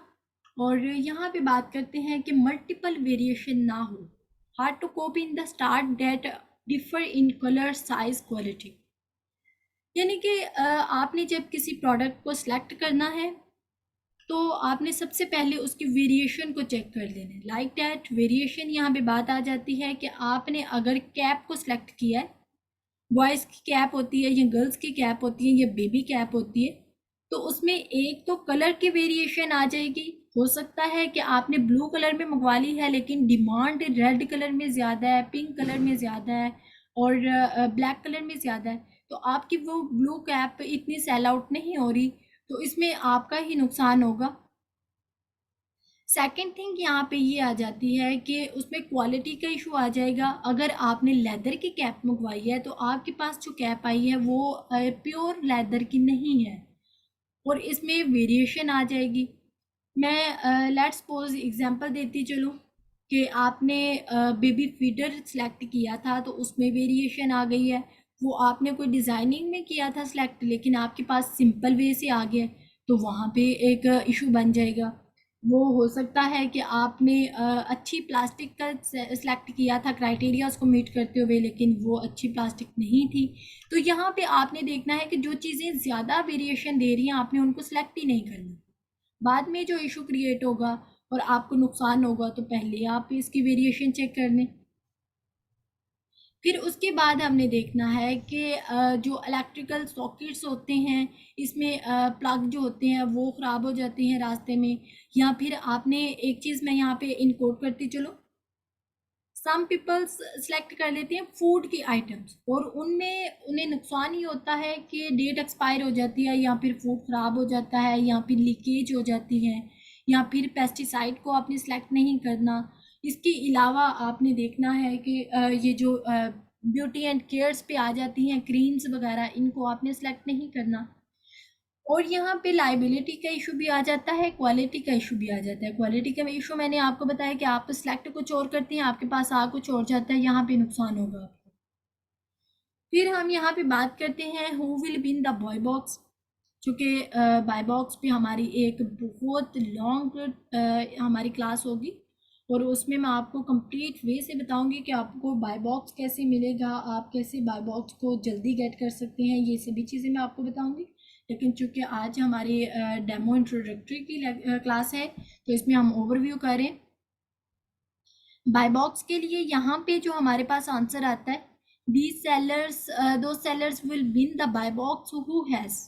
और यहाँ पे बात करते हैं कि मल्टीपल वेरिएशन ना हो, hard to copy in the start date differ in colour size quality. यानी कि आपने जब किसी प्रोडक्ट को सिलेक्ट करना है तो आपने सबसे पहले उसकी वेरिएशन को चेक कर लेना है। लाइक डैट वेरिएशन, यहाँ पे बात आ जाती है कि आपने अगर कैप को सिलेक्ट किया है, बॉयज़ की कैप होती है या गर्ल्स की कैप होती है या बेबी कैप होती है, तो उसमें एक तो कलर की वेरिएशन आ जाएगी। हो सकता है कि आपने ब्लू कलर में मंगवा ली है लेकिन डिमांड रेड कलर में ज़्यादा है, पिंक कलर में ज़्यादा है और ब्लैक कलर में ज़्यादा है, तो आपकी वो ब्लू कैप इतनी सेल आउट नहीं हो रही, तो इसमें आपका ही नुकसान होगा। सेकंड थिंग यहाँ पे ये आ जाती है कि उसमें क्वालिटी का इशू आ जाएगा। अगर आपने लेदर की कैप मंगवाई है तो आपके पास जो कैप आई है वो प्योर लेदर की नहीं है और इसमें वेरिएशन आ जाएगी। मैं लेट्स सपोज एग्जांपल देती चलूँ कि आपने बेबी फीडर सेलेक्ट किया था तो उसमें वेरिएशन आ गई है। वो आपने कोई डिज़ाइनिंग में किया था सेलेक्ट, लेकिन आपके पास सिंपल वे से आ गया, तो वहाँ पे एक इशू बन जाएगा। वो हो सकता है कि आपने अच्छी प्लास्टिक का सेलेक्ट किया था क्राइटेरिया उसको मीट करते हुए, लेकिन वो अच्छी प्लास्टिक नहीं थी। तो यहाँ पे आपने देखना है कि जो चीज़ें ज़्यादा वेरिएशन दे रही हैं आपने उनको सेलेक्ट ही नहीं करना। बाद में जो इशू क्रिएट होगा और आपको नुकसान होगा, तो पहले आप इसकी वेरिएशन चेक कर लें। फिर उसके बाद हमने देखना है कि जो इलेक्ट्रिकल सॉकेट्स होते हैं इसमें प्लग जो होते हैं वो ख़राब हो जाते हैं रास्ते में, या फिर आपने एक चीज़ मैं यहाँ पे इनकोड करती चलो, सम पीपल्स सेलेक्ट कर लेते हैं फूड की आइटम्स और उनमें उन्हें नुकसान ही होता है कि डेट एक्सपायर हो जाती है या फिर फूड ख़राब हो जाता है या फिर लीकेज हो जाती है या फिर पेस्टिसाइड को आपने सेलेक्ट नहीं करना। इसके अलावा आपने देखना है कि ये जो ब्यूटी एंड केयर्स पे आ जाती हैं क्रीम्स वगैरह, इनको आपने सेलेक्ट नहीं करना। और यहाँ पे लाइबिलिटी का इशू भी आ जाता है, क्वालिटी का इशू भी आ जाता है। क्वालिटी का इशू मैंने आपको बताया कि आप सिलेक्ट कुछ और करते हैं, आपके पास आ कुछ और जाता है, यहाँ पे नुकसान होगा आपको। फिर हम यहाँ पे बात करते हैं who will win the boy box, चूँकि बाय बॉक्स पे हमारी एक बहुत लॉन्ग हमारी क्लास होगी और उसमें मैं आपको कंप्लीट वे से बताऊंगी कि आपको बाय बॉक्स कैसे मिलेगा, आप कैसे बाय बॉक्स को जल्दी गेट कर सकते हैं, ये सभी चीज़ें मैं आपको बताऊंगी। लेकिन चूँकि आज हमारी डेमो इंट्रोडक्टरी की क्लास है तो इसमें हम ओवरव्यू करें। बाय बॉक्स के लिए यहाँ पे जो हमारे पास आंसर आता है, दीज सेलर्स दो sellers will win the buy box who has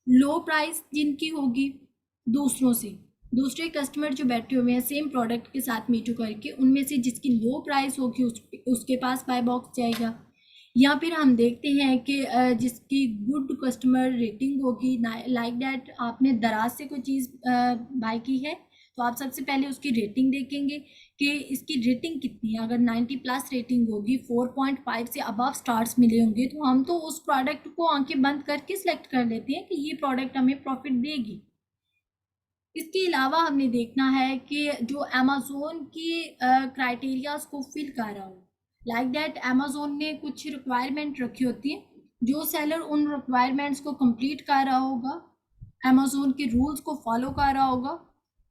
low price, जिनकी होगी दूसरों से, दूसरे कस्टमर जो बैठे हुए हैं सेम प्रोडक्ट के साथ मीटू करके, उनमें से जिसकी लो प्राइस होगी उसके पास बाय बॉक्स जाएगा। या फिर हम देखते हैं कि जिसकी गुड कस्टमर रेटिंग होगी, लाइक डैट आपने दराज से कोई चीज़ बाय की है तो आप सबसे पहले उसकी रेटिंग देखेंगे कि इसकी रेटिंग कितनी है। अगर 90 प्लस रेटिंग होगी, 4.5 से अबव स्टार्स मिले होंगे, तो हम तो उस प्रोडक्ट को आंखें बंद करके सिलेक्ट कर लेते हैं कि ये प्रोडक्ट हमें प्रॉफिट देगी। इसके अलावा हमने देखना है कि जो अमेज़ोन की क्राइटेरियाज को फिल कर रहा हो, लाइक डैट अमेज़ोन ने कुछ रिक्वायरमेंट रखी होती है, जो सेलर उन रिक्वायरमेंट्स को कंप्लीट कर रहा होगा, अमेज़ोन के रूल्स को फॉलो कर रहा होगा।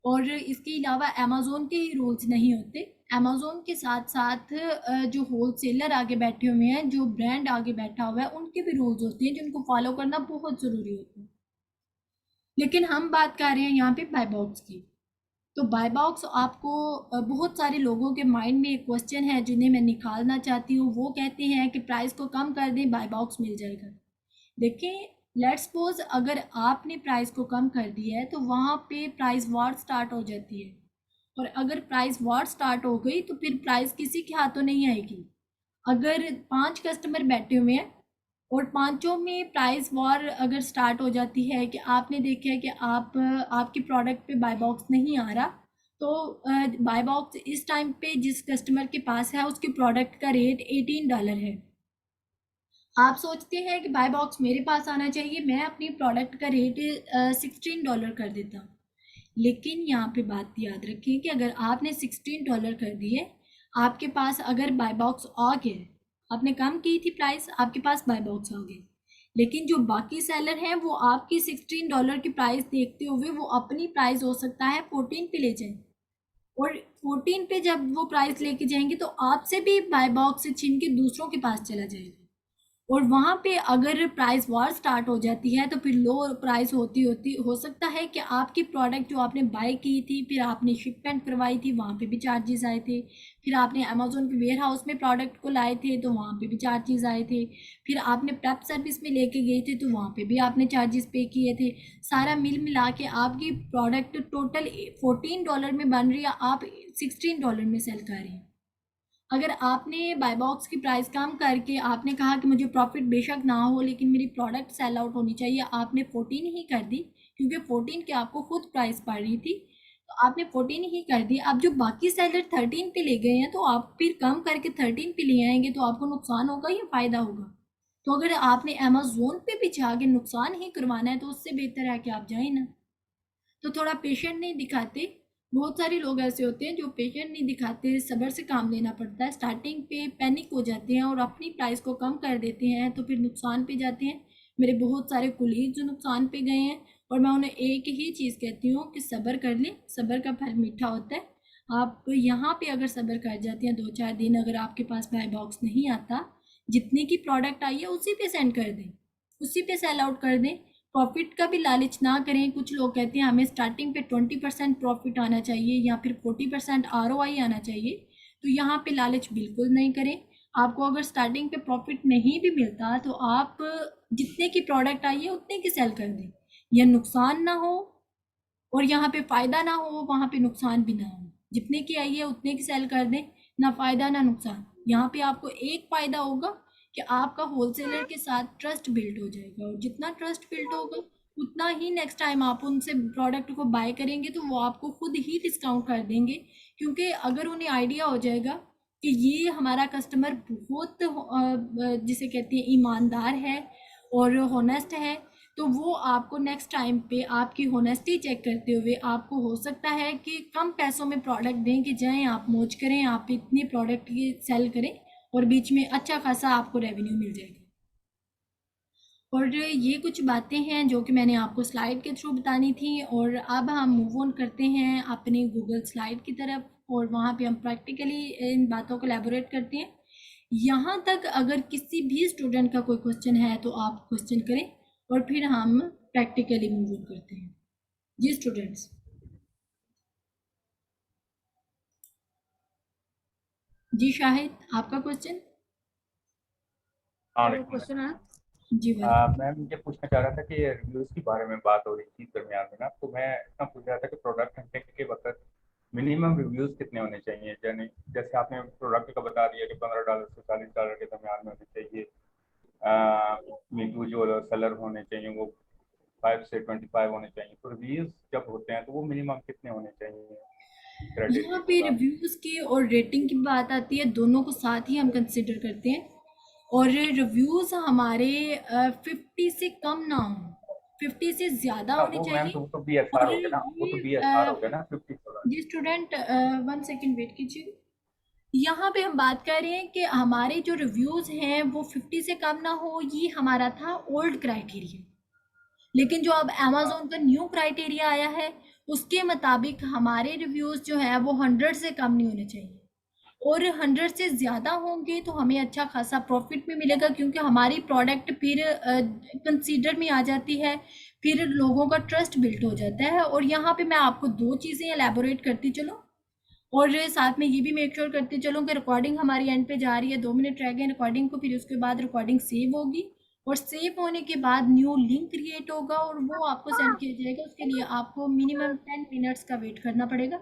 और इसके अलावा अमेज़ोन के ही रूल्स नहीं होते, अमेज़न के साथ-साथ जो होलसेलर आगे बैठे हुए हैं, जो ब्रांड आगे बैठा हुआ है, उनके भी रूल्स होते हैं जिनको फॉलो करना बहुत ज़रूरी होता है। लेकिन हम बात कर रहे हैं यहाँ पे बाय बॉक्स की। तो बाय बॉक्स आपको बहुत सारे लोगों के माइंड में एक क्वेश्चन है जिन्हें मैं निकालना चाहती हूँ। वो कहते हैं कि प्राइस को कम कर दें, बाय बॉक्स मिल जाएगा। देखिए, लेट्स सपोज अगर आपने प्राइस को कम कर दिया है तो वहाँ पे प्राइस वॉर स्टार्ट हो जाती है, और अगर प्राइस वॉर स्टार्ट हो गई तो फिर प्राइस किसी के हाथों नहीं आएगी। अगर 5 कस्टमर बैठे हुए हैं और पांचों में प्राइस वॉर अगर स्टार्ट हो जाती है कि आपने देखा है कि आपके प्रोडक्ट पे बाय बॉक्स नहीं आ रहा, तो बाय बॉक्स इस टाइम पे जिस कस्टमर के पास है उसके प्रोडक्ट का रेट $18 है। आप सोचते हैं कि बाय बॉक्स मेरे पास आना चाहिए, मैं अपनी प्रोडक्ट का रेट $16 कर देता हूँ। लेकिन यहाँ पे बात याद रखें कि अगर आपने $16 कर दिए, आपके पास अगर बाय बॉक्स आ गया, आपने कम की थी प्राइस, आपके पास बाय बॉक्स आ गए, लेकिन जो बाकी सेलर हैं वो आपकी $16 की प्राइस देखते हुए वो अपनी प्राइस हो सकता है 14 पे ले जाएं, और 14 पे जब वो प्राइस लेके जाएंगे तो आपसे भी बाय बॉक्स से छीन के दूसरों के पास चला जाएगा। और वहाँ पे अगर प्राइस वॉर स्टार्ट हो जाती है तो फिर लो प्राइस होती होती हो सकता है कि आपकी प्रोडक्ट जो आपने बाय की थी, फिर आपने शिपमेंट करवाई थी, वहाँ पे भी चार्जेस आए थे, फिर आपने अमेजोन के वेयर हाउस में प्रोडक्ट को लाए थे तो वहाँ पे भी चार्जेस आए थे, फिर आपने प्रेप सर्विस में लेके गए थे तो वहाँ पे भी आपने चार्जेस पे किए थे। सारा मिल मिला के आपकी प्रोडक्ट टोटल $14 में बन रही है, आप $16 में सेल कर रहे हैं। अगर आपने बाय बॉक्स की प्राइस कम करके आपने कहा कि मुझे प्रॉफिट बेशक ना हो लेकिन मेरी प्रोडक्ट सेल आउट होनी चाहिए, आपने 14 ही कर दी, क्योंकि 14 की आपको खुद प्राइस पड़ रही थी, तो आपने 14 ही कर दी। अब जो बाकी सेलर 13 पे ले गए हैं तो आप फिर कम करके 13 पे ले आएंगे तो आपको नुकसान होगा या फ़ायदा होगा? तो अगर आपने अमेजोन पे भी जाके नुकसान ही करवाना है तो उससे बेहतर है कि आप जाएं ना। तो थोड़ा पेशेंट नहीं दिखाते। बहुत सारे लोग ऐसे होते हैं जो पेशेंट नहीं दिखाते, सब्र से काम लेना पड़ता है। स्टार्टिंग पे पैनिक हो जाते हैं और अपनी प्राइस को कम कर देते हैं तो फिर नुकसान पे जाते हैं। मेरे बहुत सारे कुलीग जो नुकसान पे गए हैं, और मैं उन्हें एक ही चीज़ कहती हूँ कि सब्र कर लें, सब्र का फल मीठा होता है। आप यहाँ पे अगर सब्र कर जाते हैं 2-4 दिन, अगर आपके पास बाय बॉक्स नहीं आता, जितने की प्रोडक्ट आई है उसी पे सेंड कर दें, उसी पे सेल आउट कर दें। प्रॉफिट का भी लालच ना करें। कुछ लोग कहते हैं हमें स्टार्टिंग पे 20% प्रॉफिट आना चाहिए या फिर 40% ROI आना चाहिए, तो यहाँ पे लालच बिल्कुल नहीं करें। आपको अगर स्टार्टिंग पे प्रॉफिट नहीं भी मिलता तो आप जितने की प्रोडक्ट आई है उतने की सेल कर दें, या नुकसान ना हो, और यहाँ पे फ़ायदा ना हो वहाँ पे नुकसान भी ना हो। जितने की आई है उतने की सेल कर दें, ना फ़ायदा ना नुकसान। यहाँ पे आपको एक फ़ायदा होगा कि आपका होलसेलर के साथ ट्रस्ट बिल्ड हो जाएगा, और जितना ट्रस्ट बिल्ड होगा उतना ही नेक्स्ट टाइम आप उनसे प्रोडक्ट को बाय करेंगे तो वो आपको खुद ही डिस्काउंट कर देंगे, क्योंकि अगर उन्हें आइडिया हो जाएगा कि ये हमारा कस्टमर बहुत जिसे कहते हैं ईमानदार है और होनेस्ट है, तो वो आपको नेक्स्ट टाइम पे आपकी होनेस्टी चेक करते हुए आपको हो सकता है कि कम पैसों में प्रोडक्ट दें कि जाएं आप मौज करें, आप इतने प्रोडक्ट की सेल करें और बीच में अच्छा खासा आपको रेवेन्यू मिल जाएगा। और ये कुछ बातें हैं जो कि मैंने आपको स्लाइड के थ्रू बतानी थी, और अब हम मूव ऑन करते हैं अपनी गूगल स्लाइड की तरफ, और वहाँ पे हम प्रैक्टिकली इन बातों को एलैबोरेट करते हैं। यहाँ तक अगर किसी भी स्टूडेंट का कोई क्वेश्चन है तो आप क्वेश्चन करें, और फिर हम प्रैक्टिकली मूव ऑन करते हैं। जी स्टूडेंट्स। जी शाहिद, आपका क्वेश्चन। हाँ क्वेश्चन है। जी वेलकम। मैं मुझे पूछना चाह रहा था कि रिव्यूज के बारे में बात हो रही थी दरमियान में ना, तो मैं इतना पूछ रहा था कि प्रोडक्ट हंटिंग के वक्त मिनिमम रिव्यूज कितने होने चाहिए? यानी जैसे आपने प्रोडक्ट का बता दिया कि $15 से $40 के दरमियान में होने चाहिए, मीटू जो सेलर होने चाहिए वो 5 से 25 होने चाहिए, तो रिव्यूज जब होते हैं तो वो मिनिमम कितने होने चाहिए? यहाँ क्राइटेरिया पे बता। रिव्यूज़ की और रेटिंग की बात आती है, दोनों को साथ ही हम कंसिडर करते हैं। और रिव्यूज़ हमारे 50 से कम ना हो, 50 से ज़्यादा हाँ होने वो मैम, चाहिए। तो वो तो BSR और हो गया ना, वो तो ये BSR हो गया ना 50 वाला। जी स्टूडेंट, 1 सेकेंड वेट कीजिए। यहाँ पे हम बात कर रहे हैं कि हमारे जो रिव्यूज़ हैं वो 50 से कम ना हो, ये हमारा था ओल्ड क्राइटेरिया। लेकिन जो अब हाँ अमेज़न का न्यू क्राइटेरिया आया है उसके मुताबिक हमारे रिव्यूज़ जो है वो 100 से कम नहीं होने चाहिए। और 100 से ज़्यादा होंगे तो हमें अच्छा खासा प्रॉफिट भी मिलेगा, क्योंकि हमारी प्रोडक्ट फिर कंसीडर में आ जाती है, फिर लोगों का ट्रस्ट बिल्ड हो जाता है। और यहाँ पे मैं आपको 2 चीज़ें एलैबोरेट करती चलूँ, और साथ में ये भी मेक श्योर करते चलूँ कि रिकॉर्डिंग हमारी एंड पे जा रही है। 2 मिनट रह गए रिकॉर्डिंग को, फिर उसके बाद रिकॉर्डिंग सेव होगी, और सेव होने के बाद न्यू लिंक क्रिएट होगा और वो आपको सेंड किया जाएगा। उसके लिए आपको मिनिमम 10 मिनट्स का वेट करना पड़ेगा।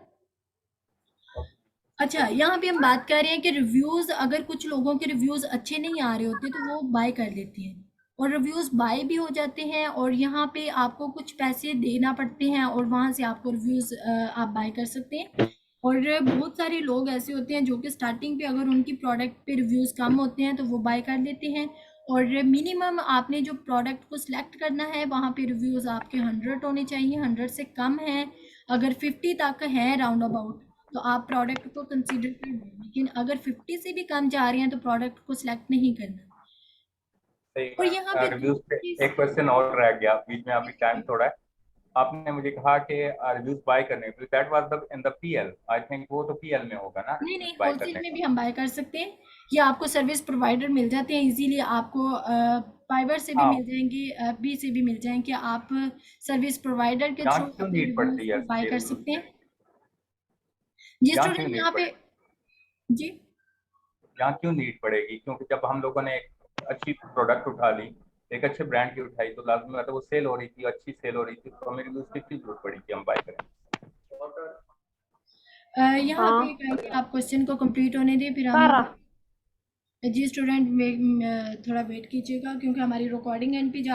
अच्छा, यहाँ पे हम बात कर रहे हैं कि रिव्यूज़, अगर कुछ लोगों के रिव्यूज़ अच्छे नहीं आ रहे होते तो वो बाय कर लेते हैं, और रिव्यूज़ बाय भी हो जाते हैं, और यहाँ पे आपको कुछ पैसे देना पड़ते हैं और वहाँ से आपको रिव्यूज़ आप बाय कर सकते हैं। और बहुत सारे लोग ऐसे होते हैं जो कि स्टार्टिंग पे अगर उनकी प्रोडक्ट पे रिव्यूज़ कम होते हैं तो वो बाय कर लेते हैं। और मिनिमम आपने जो प्रोडक्ट को सिलेक्ट करना है वहाँ पे रिव्यूज़ आपके 100 होने चाहिए। 100 से कम है, अगर 50 तक है राउंड अबाउट, तो आप प्रोडक्ट को कंसीडर कर लें, लेकिन अगर 50 से भी कम जा रहे हैं तो प्रोडक्ट को सिलेक्ट नहीं करना। सही और है। यहाँ पे रिव्यूज पे चीज़, एक क्वेश्चन और रह गया बीच में, अभी टाइम थोड़ा है। आपने मुझे कहा कि रिव्यूज बाय करने के, that was the in the PL, I think वो तो पीएल में होगा ना, नहीं रिव्यूज नहीं, बाय होलसेल करने में का। भी हम बाय कर सकते हैं, या आपको सर्विस प्रोवाइडर मिल जाते हैं इजीली, आपको फाइबर से भी हाँ, मिल जाएंगे, बी से भी मिल जाएंगे, आप सर्विस प्रोवाइडर के यहाँ थ्रू क्यों अपने नीड रिव्यूज़ पड़ती है को बाय ये कर रिव्यूज सकते पे? हैं। जी यहाँ क्यों स्टूडेंट, नीड यहाँ पे, पड़ेगी? जी यहाँ क्यों नीड पड़ेगी? क्योंकि जब हम लोगों ने एक अच्छी प्रोडक्ट उठा ली, एक अच्छे ब्रांड की उठाई, तो लाजमी मतलब वो सेल हो रही थी, अच्छी सेल हो रही थी, तो हमें रिव्यूज की क्यों जरूरत पड़ी कि हम बाय करें? यहाँ हाँ पे कहेंगे आप क्वेश्चन को कंप्लीट होने दें, फिर हम, सारा जी स्टूडेंट में थोड़ा वेट कीजिएगा क्योंकि हमारी रिकॉर्डिंग एंड पे जा